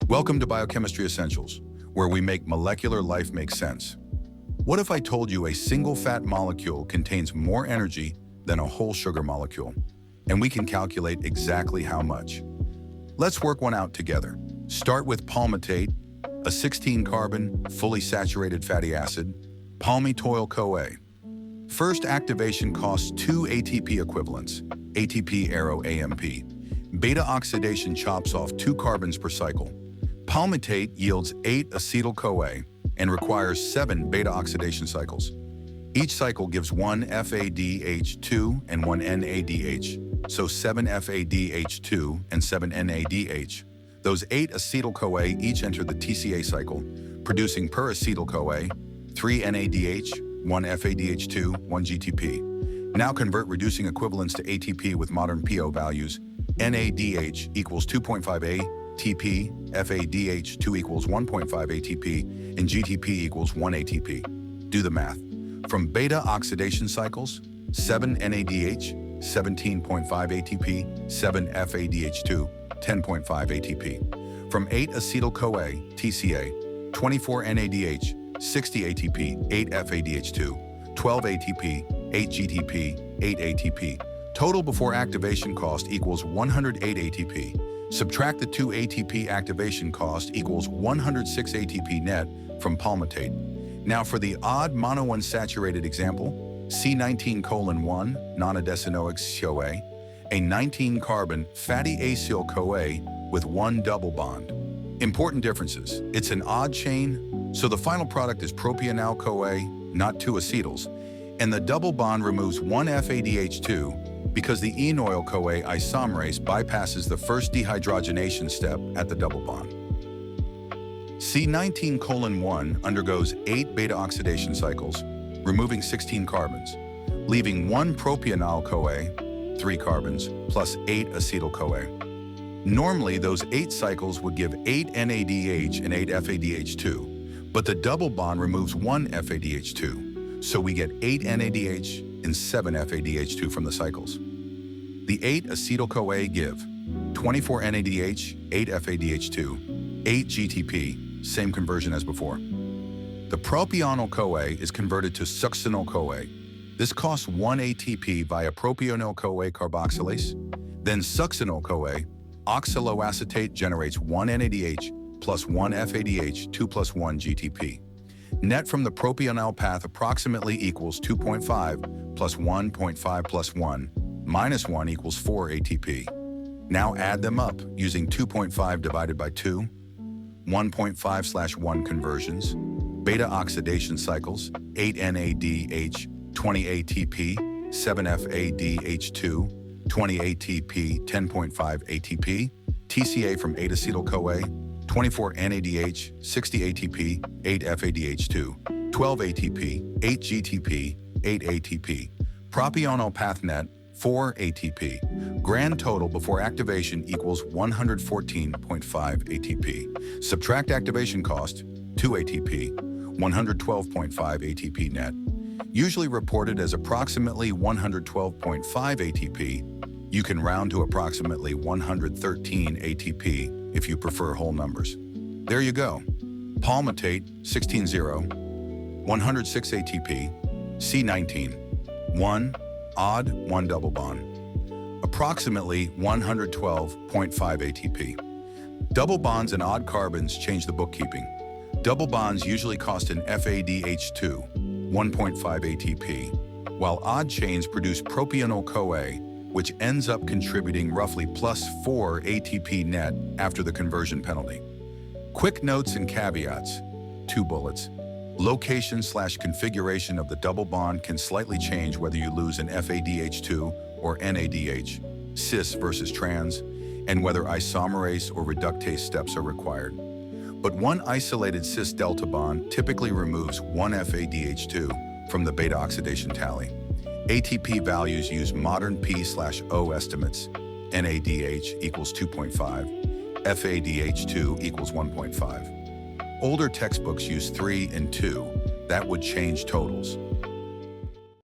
Welcome to Biochemistry Essentials, where we make molecular life make sense. What if I told you a single fat molecule contains more energy than a whole sugar molecule, and we can calculate exactly how much? Let's work one out together. Start with palmitate, a 16-carbon, fully saturated fatty acid, propionyl-CoA. First activation costs 2 ATP equivalents, ATP arrow AMP. Beta-oxidation chops off 2 carbons per cycle. Palmitate yields 8 acetyl-CoA and requires 7 beta-oxidation cycles. Each cycle gives 1 FADH2 and 1 NADH, so 7 FADH2 and 7 NADH. Those 8 acetyl-CoA each enter the TCA cycle, producing per acetyl-CoA 3 NADH, 1 FADH2, 1 GTP. Now convert reducing equivalents to ATP with modern PO values. NADH equals 2.5 ATP, FADH2 equals 1.5 ATP, and GTP equals 1 ATP. Do the math. From beta-oxidation cycles, 7 NADH, 17.5 ATP, 7 FADH2, 10.5 ATP. From 8 acetyl-CoA, TCA, 24 NADH, 60 ATP, 8 FADH2, 12 ATP, 8 GTP, 8 ATP. Total before activation cost equals 108 ATP. Subtract the 2 ATP activation cost equals 106 ATP net from palmitate. Now for the odd monounsaturated example, C19:1, Nonadecenoic CoA, a 19-carbon fatty acyl-CoA with 1 double bond. Important differences. It's an odd chain, so the final product is propionyl-CoA, not 2 acetyls, and the double bond removes 1 FADH2 because the enoyl-CoA isomerase bypasses the first dehydrogenation step at the double bond. C19:1 undergoes 8 beta-oxidation cycles, removing 16 carbons, leaving 1 propionyl-CoA, 3 carbons, plus 8 acetyl-CoA. Normally, those 8 cycles would give 8 NADH and 8 FADH2, but the double bond removes 1 FADH2, so we get 8 NADH and 7 FADH2 from the cycles. The 8 acetyl-CoA give 24 NADH, 8 FADH2, 8 GTP, same conversion as before. The propionyl-CoA is converted to succinyl-CoA. This costs 1 ATP via propionyl-CoA carboxylase. Then succinyl-CoA, oxaloacetate generates 1 NADH plus 1 FADH2 plus 1 GTP. Net from the propionyl path approximately equals 2.5 plus 1.5 plus 1 minus 1 equals 4 ATP. Now add them up using 2.5 divided by 2, 1.5/1 conversions, beta-oxidation cycles, 8 NADH, 20 ATP, 7 FADH2, 20 ATP, 10.5 ATP, TCA from 8 acetyl-CoA, 24 NADH, 60 ATP, 8 FADH2, 12 ATP, 8 GTP, 8 ATP. Propionyl path net, 4 ATP. Grand total before activation equals 114.5 ATP. Subtract activation cost, 2 ATP, 112.5 ATP net. Usually reported as approximately 112.5 ATP, you can round to approximately 113 ATP if you prefer whole numbers. There you go. Palmitate, 16-0, 106 ATP, C19, 1, odd, 1 double bond, approximately 112.5 ATP. Double bonds and odd carbons change the bookkeeping. Double bonds usually cost an FADH2, 1.5 ATP, while odd chains produce propionyl-CoA, which ends up contributing roughly plus 4 ATP net after the conversion penalty. Quick notes and caveats, 2 bullets. Location/configuration of the double bond can slightly change whether you lose an FADH2 or NADH, cis versus trans, and whether isomerase or reductase steps are required. But one isolated cis-delta bond typically removes 1 FADH2 from the beta-oxidation tally. ATP values use modern P/O estimates. NADH equals 2.5, FADH2 equals 1.5. Older textbooks use 3 and 2. That would change totals.